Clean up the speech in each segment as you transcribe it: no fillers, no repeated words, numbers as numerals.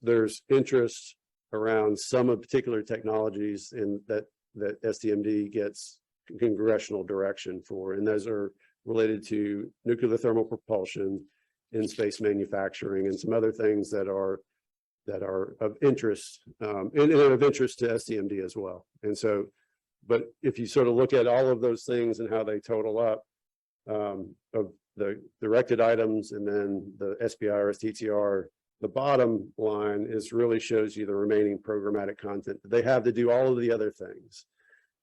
there's interest around some of particular technologies in that STMD gets congressional direction for, and those are related to nuclear thermal propulsion, in space manufacturing, and some other things that are of interest, and of interest to STMD as well. And so, but if you sort of look at all of those things and how they total up, of the directed items and then the SPI or STTR, the bottom line is really shows you the remaining programmatic content. They have to do all of the other things.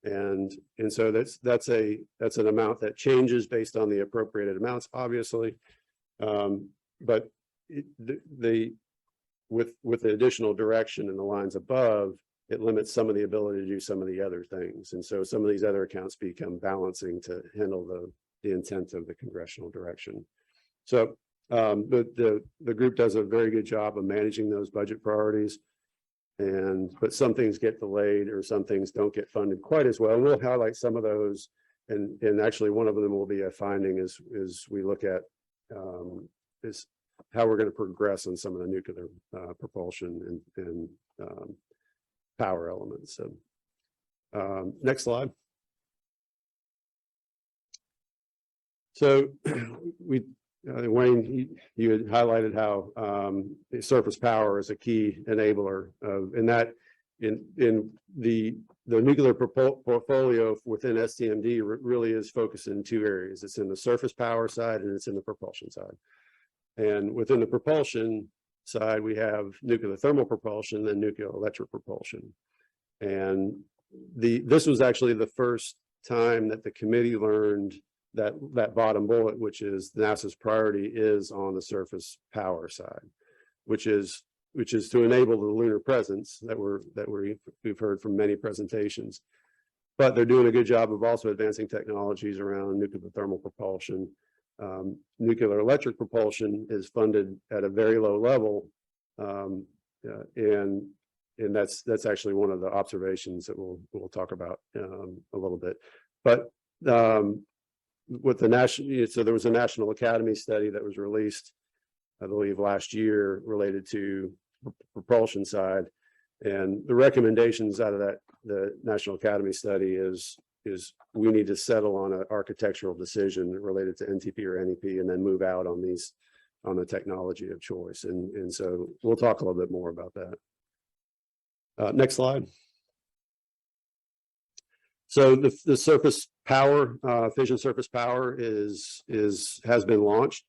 And so that's an amount that changes based on the appropriated amounts, obviously. But with the additional direction in the lines above, it limits some of the ability to do some of the other things. And so some of these other accounts become balancing to handle the intent of the congressional direction. So the group does a very good job of managing those budget priorities. But some things get delayed or some things don't get funded quite as well. And we'll highlight some of those. And actually one of them will be a finding as we look at is how we're going to progress on some of the nuclear propulsion and power elements. So next slide. So Wayne, you had highlighted how surface power is a key enabler of, and that in the nuclear portfolio within STMD really is focused in two areas. It's in the surface power side and it's in the propulsion side. And within the propulsion side, we have nuclear thermal propulsion and nuclear electric propulsion. And this was actually the first time that the committee learned that bottom bullet, which is NASA's priority, is on the surface power side, which is to enable the lunar presence that we've heard from many presentations. But they're doing a good job of also advancing technologies around nuclear thermal propulsion. Nuclear electric propulsion is funded at a very low level, and that's actually one of the observations that we'll talk about a little bit. But with the national, so there was a National Academy study that was released, I believe, last year related to propulsion side, and the recommendations out of that, the National Academy study is we need to settle on an architectural decision related to NTP or NEP, and then move out on the technology of choice. And so we'll talk a little bit more about that. Next slide. So the surface power, fission surface power has been launched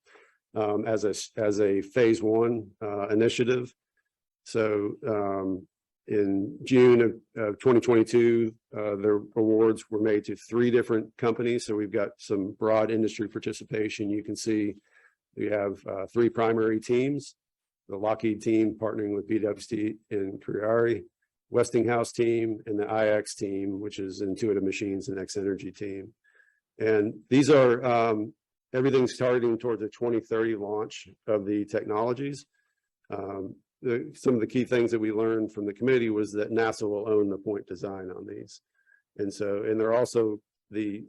as a phase one initiative. So in June of 2022, the awards were made to 3 different companies. So we've got some broad industry participation. You can see we have 3 primary teams: the Lockheed team partnering with BWXT and Creari, Westinghouse team, and the IX team, which is Intuitive Machines and X Energy team. And these are everything's targeting towards a 2030 launch of the technologies. Some of the key things that we learned from the committee was that NASA will own the point design on these. And so, and they're also the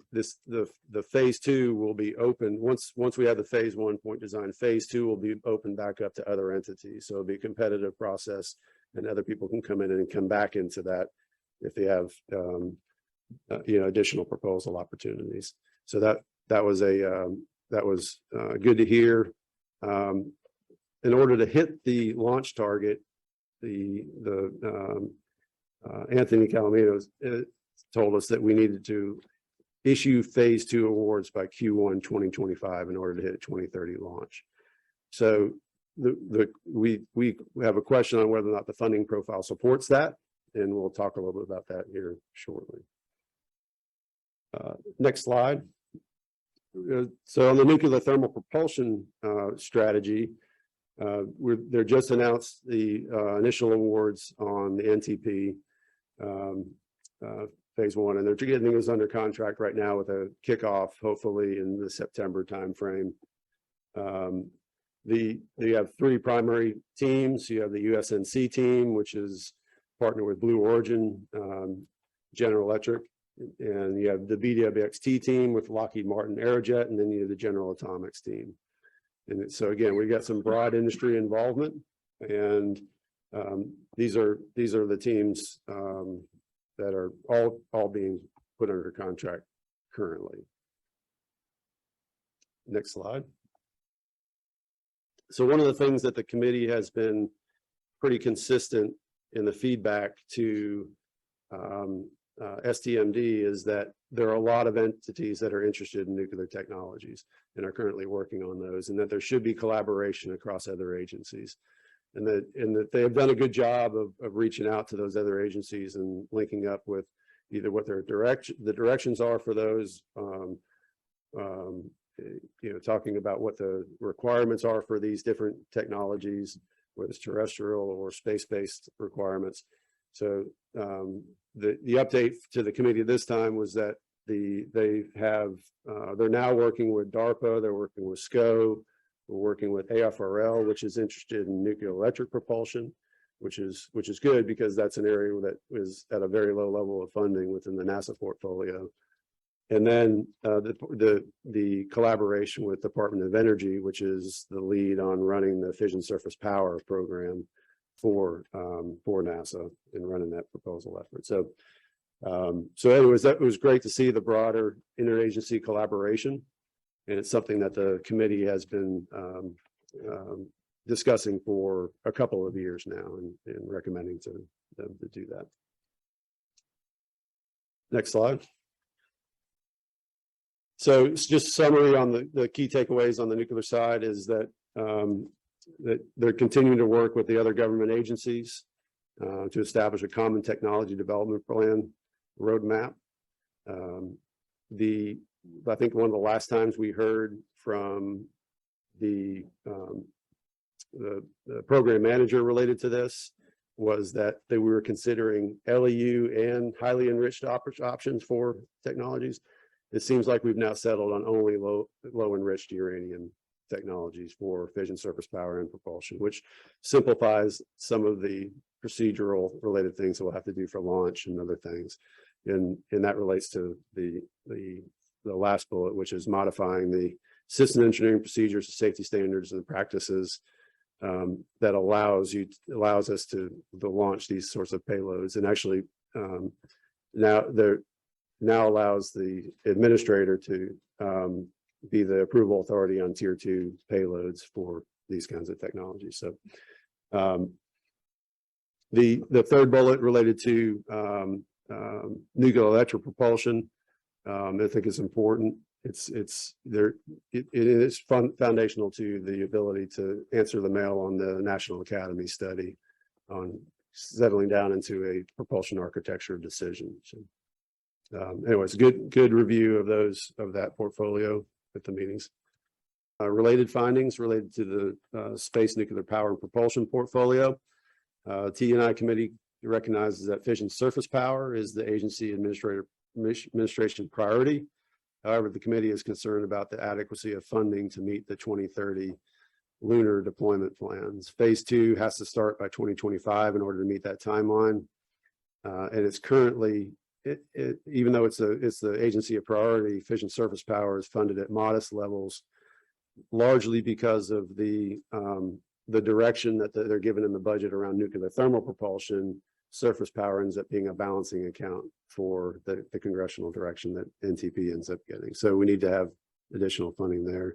phase 2 will be open once we have the phase 1 point design. Phase 2 will be open back up to other entities. So it'll be a competitive process, and other people can come in and come back into that if they have additional proposal opportunities. So that was good to hear. In order to hit the launch target, Anthony Calaminos told us that we needed to issue phase 2 awards by Q1 2025 in order to hit a 2030 launch. So we have a question on whether or not the funding profile supports that, and we'll talk a little bit about that here shortly. Next slide. So on the nuclear thermal propulsion strategy, they're just announced the initial awards on the NTP phase 1, and they're getting us under contract right now with a kickoff hopefully in the September timeframe. You have 3 primary teams. You have the USNC team, which is partnered with Blue Origin, General Electric, and you have the BWXT team with Lockheed Martin Aerojet, and then you have the General Atomics team. And so again, we've got some broad industry involvement, and these are the teams that are all being put under contract currently. Next slide. So one of the things that the committee has been pretty consistent in the feedback to STMD is that there are a lot of entities that are interested in nuclear technologies and are currently working on those, and that there should be collaboration across other agencies, and that they have done a good job of reaching out to those other agencies and linking up with either what the directions are for those, talking about what the requirements are for these different technologies, whether it's terrestrial or space-based requirements. So the update to the committee this time was that they're now working with DARPA, they're working with SCO, we're working with AFRL, which is interested in nuclear electric propulsion, which is good because that's an area that is at a very low level of funding within the NASA portfolio. And then the collaboration with Department of Energy, which is the lead on running the fission surface power program for NASA and running that proposal effort. So anyways, that was great to see the broader interagency collaboration, and it's something that the committee has been discussing for a couple of years now and recommending to them to do that. Next slide. So it's just summary on the key takeaways on the nuclear side is that that they're continuing to work with the other government agencies to establish a common technology development plan roadmap. I think one of the last times we heard from the program manager related to this was that we were considering LEU and highly enriched options for technologies. It seems like we've now settled on only low enriched uranium technologies for fission surface power and propulsion, which simplifies some of the procedural related things that we'll have to do for launch and other things. And that relates to the last bullet, which is modifying the system engineering procedures, the safety standards, and the practices that allows us to launch these sorts of payloads. And actually, now allows the administrator to be the approval authority on tier 2 payloads for these kinds of technologies. So the third bullet related to nuclear electric propulsion, I think is important. It is foundational to the ability to answer the mail on the National Academy study on settling down into a propulsion architecture decision. So, anyways, good review of that portfolio at the meetings. Related findings related to the space nuclear power and propulsion portfolio. T&I committee recognizes that fission surface power is the agency administration priority. However, the committee is concerned about the adequacy of funding to meet the 2030 lunar deployment plans. Phase 2 has to start by 2025 in order to meet that timeline. And it's currently, even though it's the agency of priority, fission surface power is funded at modest levels, largely because of the direction that they're given in the budget around nuclear thermal propulsion. Surface power ends up being a balancing account for the congressional direction that NTP ends up getting. So we need to have additional funding there.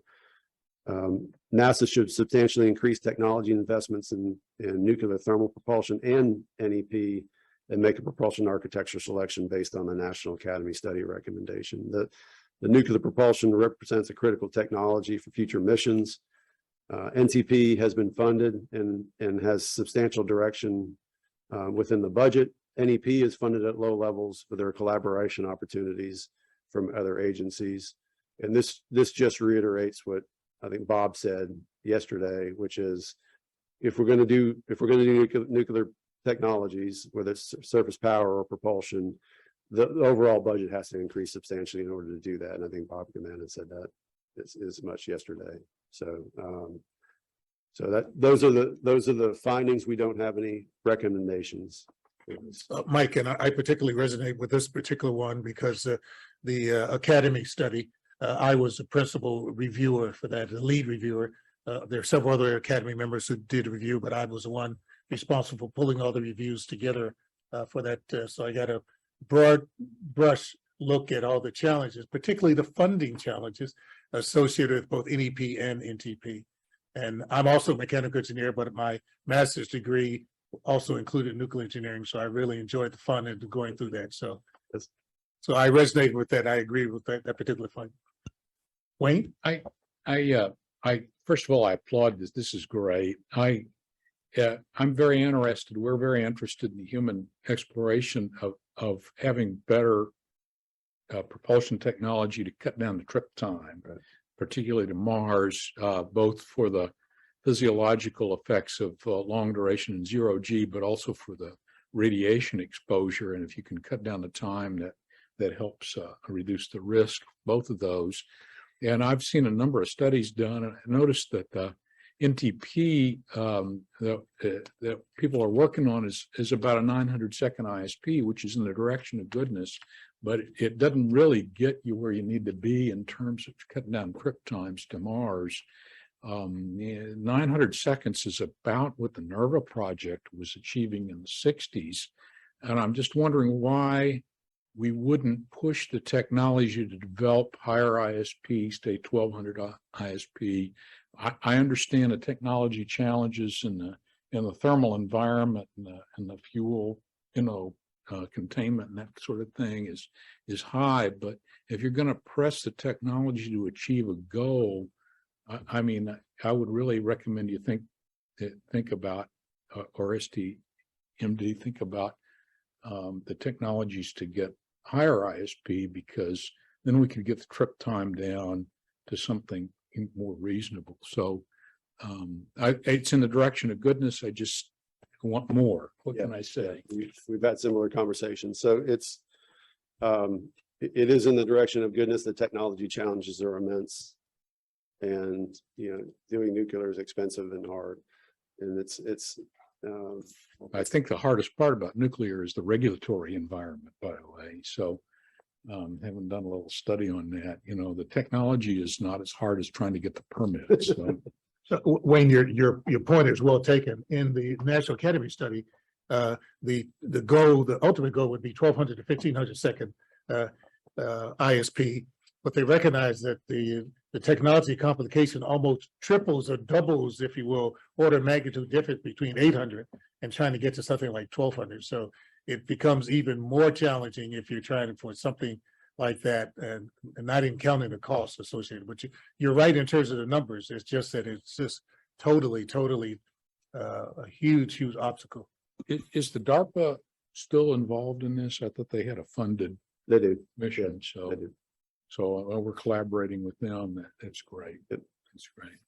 NASA should substantially increase technology investments in nuclear thermal propulsion and NEP and make a propulsion architecture selection based on the National Academy study recommendation. The nuclear propulsion represents a critical technology for future missions. NTP has been funded and has substantial direction within the budget. NEP is funded at low levels, but there are collaboration opportunities from other agencies. And this just reiterates what I think Bob said yesterday, which is if we're going to do nuclear technologies, whether it's surface power or propulsion, the overall budget has to increase substantially in order to do that. And I think Bob Gaman had said that as much yesterday. So those are the findings. We don't have any recommendations. Mike, and I particularly resonate with this particular one because the Academy study, I was the principal reviewer for that, the lead reviewer. There are several other Academy members who did a review, but I was the one responsible for pulling all the reviews together for that. So I got a broad brush look at all the challenges, particularly the funding challenges associated with both NEP and NTP. And I'm also a mechanical engineer, but my master's degree also included nuclear engineering. So I really enjoyed the fun and going through that. So, so I resonated with that. I agree with that particular fund. Wayne? I first of all, I applaud this. This is great. I'm very interested. We're very interested in the human exploration of having better propulsion technology to cut down the trip time, particularly to Mars, both for the physiological effects of long duration and zero G, but also for the radiation exposure. And if you can cut down the time, that helps reduce the risk, both of those. And I've seen a number of studies done, and I noticed that the NTP that people are working on is about a 900-second ISP, which is in the direction of goodness, but it doesn't really get you where you need to be in terms of cutting down trip times to Mars. 900 seconds is about what the NERVA project was achieving in the 60s. And I'm just wondering why we wouldn't push the technology to develop higher ISP, say 1200 ISP. I understand the technology challenges in the thermal environment and the fuel, containment and that sort of thing is high. But if you're going to press the technology to achieve a goal, I mean, I would really recommend you think about, or STMD, think about the technologies to get higher ISP, because then we can get the trip time down to something more reasonable. So it's in the direction of goodness. I just want more. What can I say? We've had similar conversations. So it is in the direction of goodness. The technology challenges are immense, and doing nuclear is expensive and hard, and I think the hardest part about nuclear is the regulatory environment, by the way. So haven't done a little study on that. The technology is not as hard as trying to get the permits. So Wayne, your point is well taken. In the National Academy study, the ultimate goal would be 1200 to 1500 second ISP, but they recognize that the technology complication almost triples or doubles, if you will, order of magnitude difference between 800 and trying to get to something like 1200. So it becomes even more challenging if you're trying for something like that, and not even counting the costs associated. But you're right in terms of the numbers. It's just that it's just totally a huge obstacle. Is the DARPA still involved in this? I thought they had a funded mission. So they do. So we're collaborating with them. That's great. That's great.